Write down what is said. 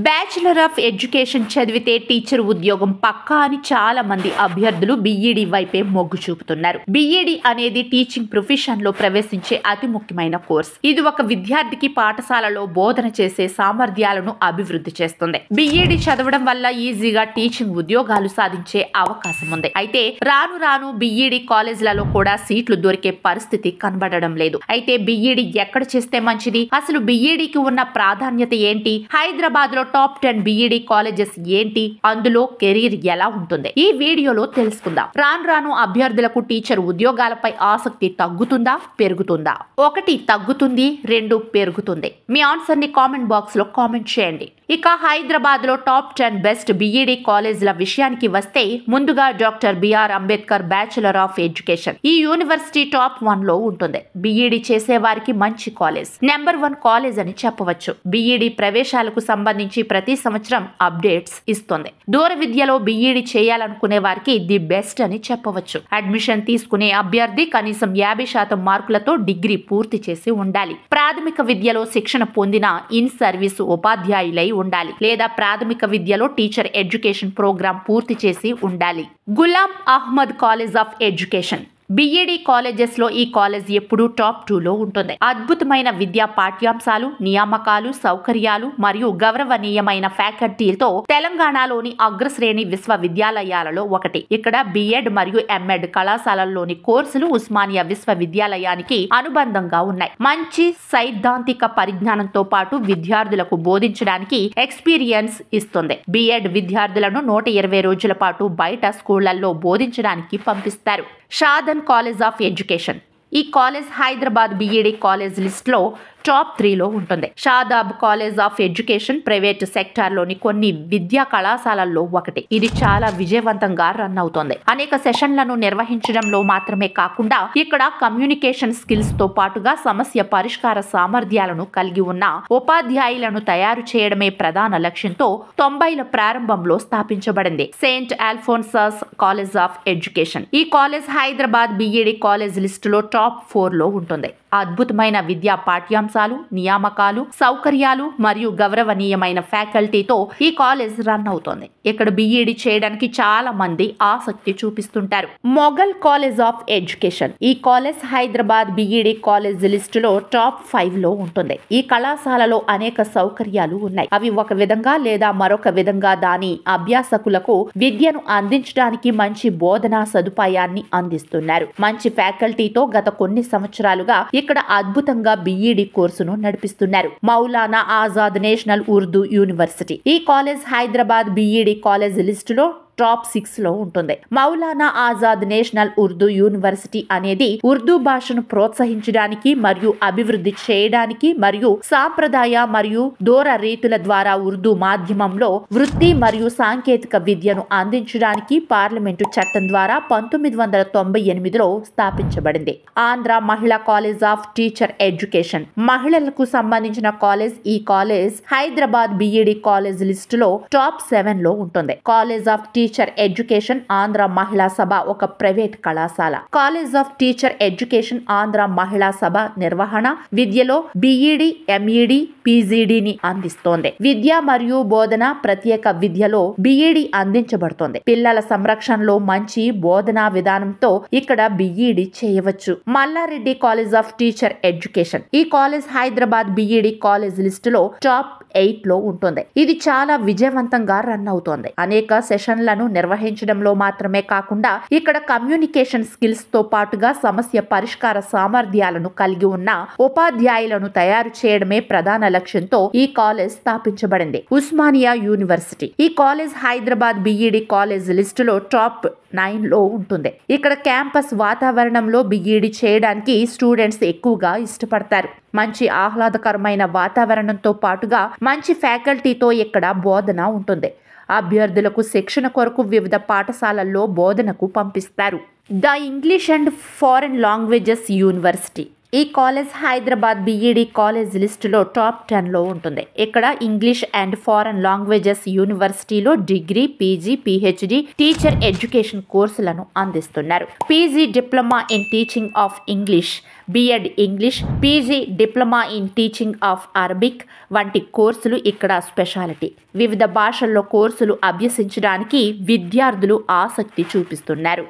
Bachelor of education చదివితే teacher ఉద్యోగం పక్కా అని చాలా మంది అభ్యర్థులు బీఈడీ వైపే మొగ్గు చూపుతున్నారు. బీఈడీ అనేది టీచింగ్ ప్రొఫెషన్ లో ప్రవేశించే అతి ముఖ్యమైన కోర్స్. ఇది ఒక విద్యార్థికి పాఠశాలలో బోధన చేసే సామర్థ్యాలను అభివృద్ధి చేస్తుంది. బీఈడీ చదవడం వల్ల ఈజీగా టీచింగ్ ఉద్యోగాలు సాధించే అవకాశం ఉంది. అయితే రాను రాను బీఈడీ కాలేజీలలో కూడా సీట్లు దొరికే పరిస్థితి కనబడడం లేదు. అయితే బీఈడీ ఎక్కడ చేస్తే మంచిది, అసలు బీఈడీకి ఉన్న ప్రాధాన్యత ఏంటి, హైదరాబాద్ లో టాప్ 10 బీఈడీ కాలేజెస్ ఏంటి, అందులో కెరీర్ ఎలా ఉంటుంది, ఈ వీడియోలో తెలుసుకుందాం. రాను రాను అభ్యర్థులకు టీచర్ ఉద్యోగాలపై ఆసక్తి తగ్గుతుందా పెరుగుతుందా? 1 తగ్గుతుంది, 2 పెరుగుతుంది. మీ ఆన్సర్ ని కామెంట్ బాక్స్ లో కామెంట్ చేయండి. ఇక హైదరాబాద్ లో టాప్ 10 బెస్ట్ బీఈడీ కాలేజీల విషయానికి వస్తే ముందుగా doctor B R Ambedkar bachelor of education. ఈ యూనివర్సిటీ టాప్ 1 లో ఉంటుంది. బీఈడీ చేసే వారికి మంచి కాలేజ్, నెంబర్ 1 కాలేజ్ అని చెప్పవచ్చు. బీఈడీ ప్రవేశాలకు సంబంధించి ప్రతి సంవత్సరం అప్డేట్స్ ఇస్తుంది. దూర విద్యలో బీఈడీ చేయాలనుకునే వారికి ది బెస్ట్ అని చెప్పవచ్చు. అడ్మిషన్ తీసుకునే అభ్యర్థి కనీసం 50% మార్కులతో డిగ్రీ పూర్తి చేసి ఉండాలి. ప్రాథమిక విద్యలో శిక్షణ పొందిన ఇన్ సర్వీస్ ఉపాధ్యాయులై ఉండాలి, లేదా ప్రాథమిక విద్యలో టీచర్ ఎడ్యుకేషన్ ప్రోగ్రాం పూర్తి చేసి ఉండాలి. Ghulam Ahmed college of education. B Ed colleges లో ఈ కాలేజ్ ఎప్పుడూ టాప్ 2 లో ఉంటుంది. అద్భుతమైన విద్యా పాఠ్యాంశాలు, నియామకాలు, సౌకర్యాలు మరియు గౌరవనీయమైన ఫ్యాకల్టీలతో తెలంగాణలోని అగ్రశ్రేణి విశ్వవిద్యాలయాలలో ఒకటి. ఇక్కడ బిఎడ్ మరియు ఎంఎడ్ కళాశాలల్లోని కోర్సులు ఉస్మానియా విశ్వవిద్యాలయానికి అనుబంధంగా ఉన్నాయి. మంచి సైద్ధాంతిక పరిజ్ఞానంతో పాటు విద్యార్థులకు బోధించడానికి ఎక్స్పీరియన్స్ ఇస్తుంది. బిఎడ్ విద్యార్థులను 120 రోజుల పాటు బయట స్కూళ్లలో బోధించడానికి పంపిస్తారు. Shadan college of education. ఈ college Hyderabad B Ed college list లో టాప్ 3 లో ఉంటుంది. Shadab college of education private sector లోని కొన్ని విద్యా కళాశాలల్లో ఒకటి. ఇది చాలా విజయవంతంగా రన్ అవుతోంది. అనేక సెషన్లను నిర్వహించడంలో మాత్రమే కాకుండా ఇక్కడ కమ్యూనికేషన్ స్కిల్స్ తో పాటుగా సమస్య పరిష్కార సామర్థ్యాలను కలిగి ఉన్న ఉపాధ్యాయులను తయారు చేయడమే ప్రధాన లక్ష్యంతో 90ల ప్రారంభంలో స్థాపించబడింది. Saint Alphonsus college of education. ఈ college Hyderabad B Ed college list లో టాప్ 4 లో ఉంటుంది. అద్భుతమైన విద్యా పాఠ్యాంశాలు, నియామకాలు, సౌకర్యాలు మరియు గౌరవనీయమైన ఫ్యాకల్టీతో ఈ కాలేజ్ రన్ అవుతోంది. ఇక్కడ బీఈడీ చేయడానికి చాలా మంది ఆసక్తి చూపిస్తుంటారు. Mughal college of education. ఈ college Hyderabad B Ed college list లో టాప్ 5 లో ఉంటుంది. ఈ కళాశాలలో అనేక సౌకర్యాలు ఉన్నాయి. అవి ఒక విధంగా లేదా మరొక విధంగా దాని అభ్యాసకులకు విద్యను అందించడానికి మంచి బోధనా సదుపాయాన్ని అందిస్తున్నారు. మంచి ఫ్యాకల్టీతో గత కొన్ని సంవత్సరాలుగా ఇక్కడ అద్భుతంగా బీఈడీ కోర్సును నడిపిస్తున్నారు. Maulana Azad national Urdu university. ఈ కాలేజ్ హైదరాబాద్ బీఈడీ కాలేజ్ లిస్టులో టాప్ 6 లో ఉంటుంది. మౌలానా ఆజాద్ నేషనల్ ఉర్దూ యూనివర్సిటీ అనేది ఉర్దూ భాషను ప్రోత్సహించడానికి మరియు అభివృద్ధి చేయడానికి మరియు సాంప్రదాయ మరియు దూర రీతుల ద్వారా ఉర్దూ మాధ్యమంలో వృత్తి మరియు సాంకేతిక విద్యను అందించడానికి పార్లమెంటు చట్టం ద్వారా 1998లో స్థాపించబడింది. ఆంధ్ర మహిళా కాలేజ్ ఆఫ్ టీచర్ ఎడ్యుకేషన్. మహిళలకు సంబంధించిన కాలేజ్. ఈ కాలేజ్ హైదరాబాద్ బీఈడీ కాలేజ్ లిస్టులో టాప్ 7 లో ఉంటుంది. College of teacher education Andhra మహిళా సభ ఒక ప్రైవేట్ కళాశాల. College of teacher education Andhra మహిళా సభ నిర్వహణ విద్యలో బీఈడీ, ఎంఈడీ, పీజీడీని అందిస్తోంది. విద్య మరియు బోధన ప్రత్యేక విద్యలో బీఈడీ అందించబడుతోంది. పిల్లల సంరక్షణలో మంచి బోధనా విధానంతో ఇక్కడ బీఈడీ చేయవచ్చు. Malla Reddy college of teacher education. ఈ కాలేజ్ హైదరాబాద్ బీఈడీ కాలేజ్ లిస్టులో టాప్ 8 లో ఉంటుంది. ఇది చాలా విజయవంతంగా రన్ అవుతోంది. అనేక సెషన్లను నిర్వహించడంలో మాత్రమే కాకుండా ఇక్కడ కమ్యూనికేషన్ స్కిల్స్ తో పాటుగా సమస్య పరిష్కార సామర్థ్యాలను కలిగి ఉన్న ఉపాధ్యాయులను తయారు చేయడమే ప్రధాన లక్ష్యంతో ఈ కాలేజ్ స్థాపించబడింది. ఉస్మానియా యూనివర్సిటీ. ఈ కాలేజ్ హైదరాబాద్ బీఈడీ కాలేజ్ లిస్టులో టాప్ 9 లో ఉంటుంది. ఇక్కడ క్యాంపస్ వాతావరణంలో బీఈడీ చేయడానికి స్టూడెంట్స్ ఎక్కువగా ఇష్టపడతారు. మంచి ఆహ్లాదకరమైన వాతావరణంతో పాటుగా మంచి ఫ్యాకల్టీతో ఇక్కడ బోధన ఉంటుంది. అభ్యర్థులకు శిక్షణ కొరకు వివిధ పాఠశాలల్లో బోధనకు పంపిస్తారు. The English and foreign languages university. ఈ కాలేజ్ హైదరాబాద్ బీఈడి కాలేజ్ లిస్టులో టాప్ 10లో ఉంటుంది. ఇక్కడ ఇంగ్లీష్ అండ్ ఫారెన్ లాంగ్వేజెస్ యూనివర్సిటీలో degree, PG, PhD teacher education కోర్సులను అందిస్తున్నారు. PG diploma in teaching of English, B Ed English, PG diploma in teaching of Arabic వంటి కోర్సులు ఇక్కడ స్పెషాలిటీ. వివిధ భాషల్లో కోర్సులు అభ్యసించడానికి విద్యార్థులు ఆసక్తి చూపిస్తున్నారు.